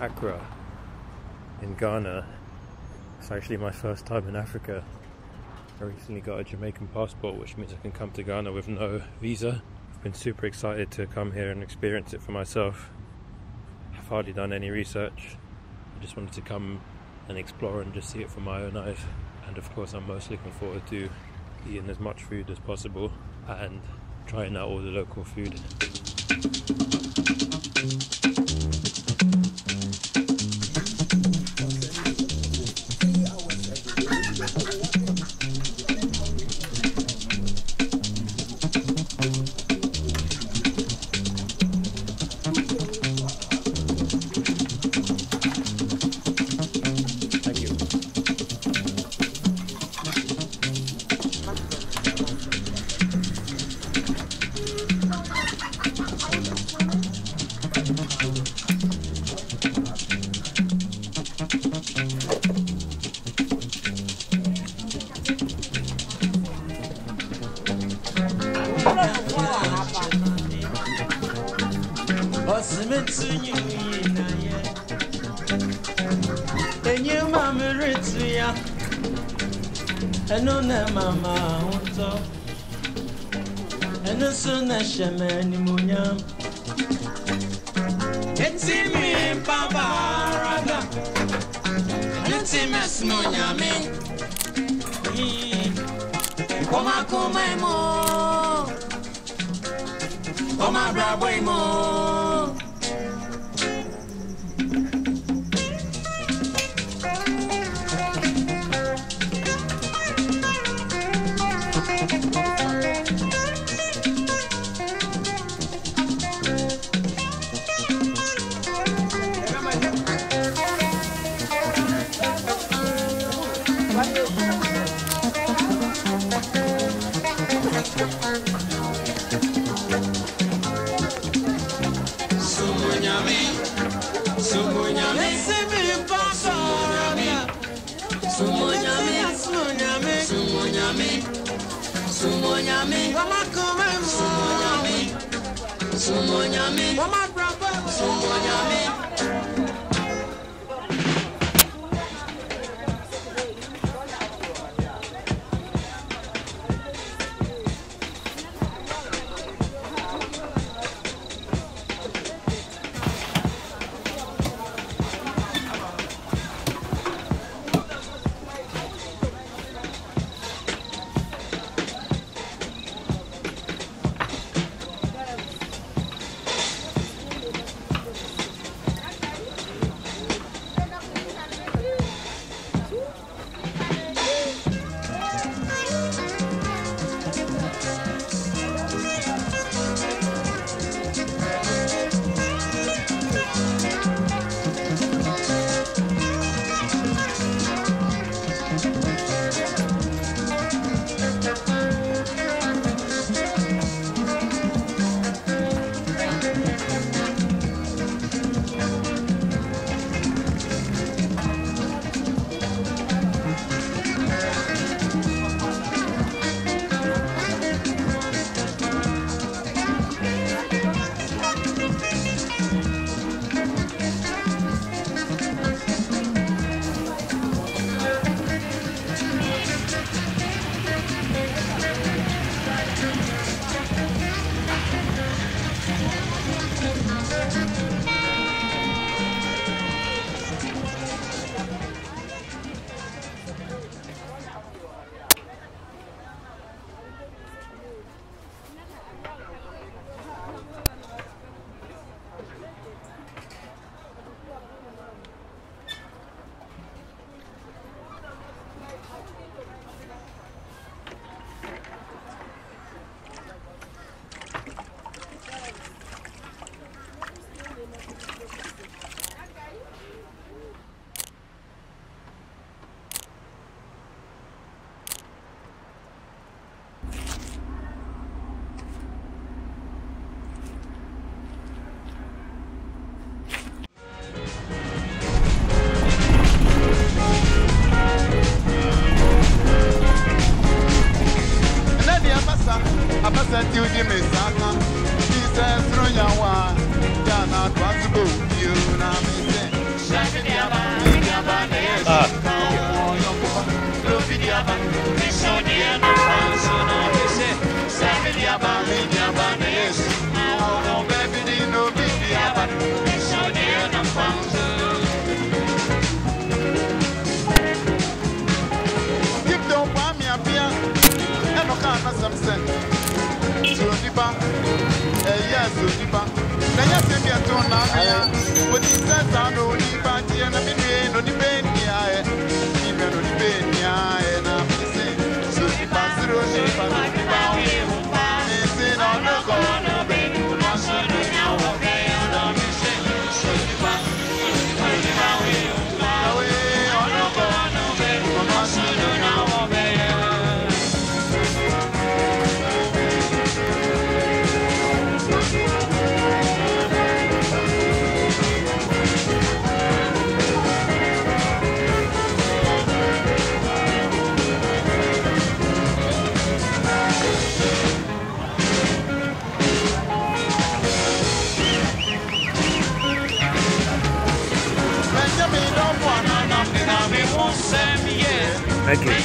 Accra in Ghana. It's actually my first time in Africa. I recently got a Jamaican passport, which means I can come to Ghana with no visa. I've been super excited to come here and experience it for myself. I've hardly done any research. I just wanted to come and explore and just see it for my own eyes. And of course I'm most looking forward to eating as much food as possible and trying out all the local food. Thank you.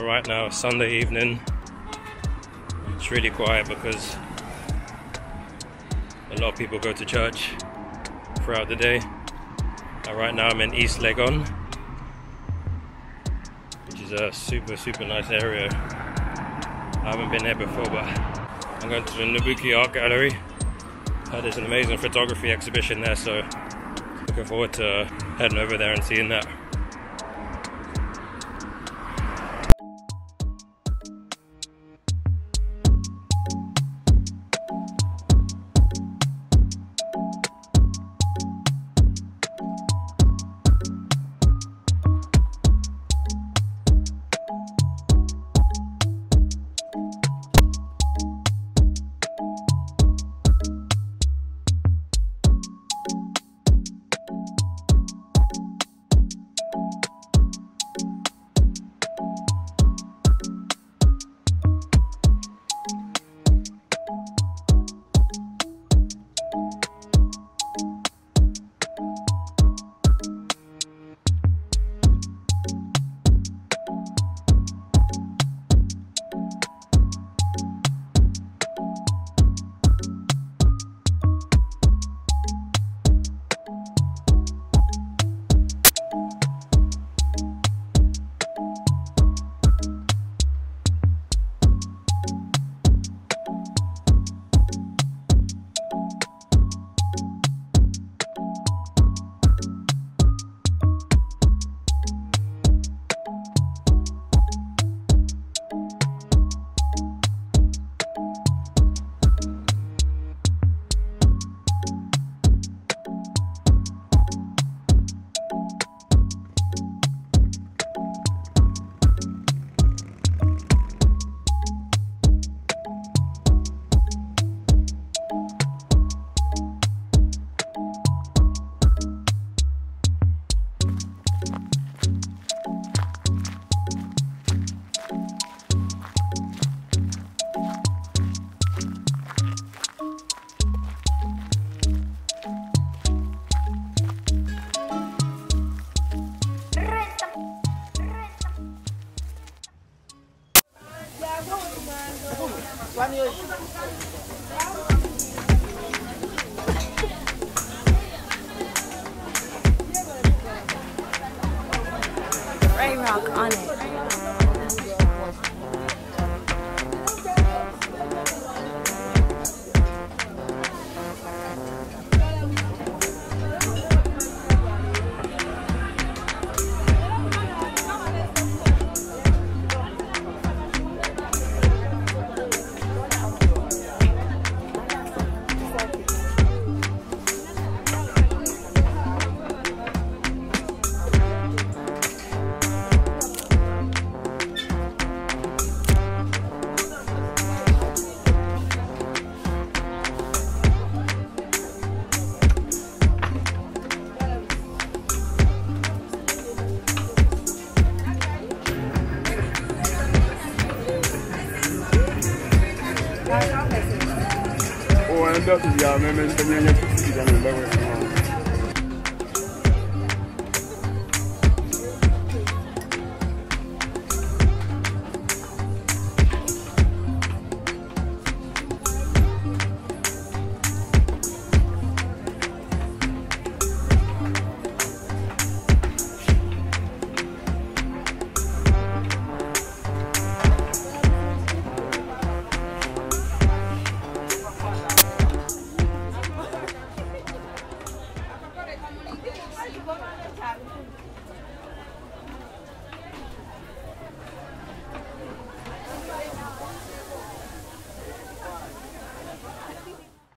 Right now it's Sunday evening. It's really quiet because a lot of people go to church throughout the day. And right now I'm in East Legon, which is a super nice area. I haven't been here before, but I'm going to the Nabuki Art Gallery. There's an amazing photography exhibition there, so looking forward to heading over there and seeing that. Ray Rock on it. Don't be a man,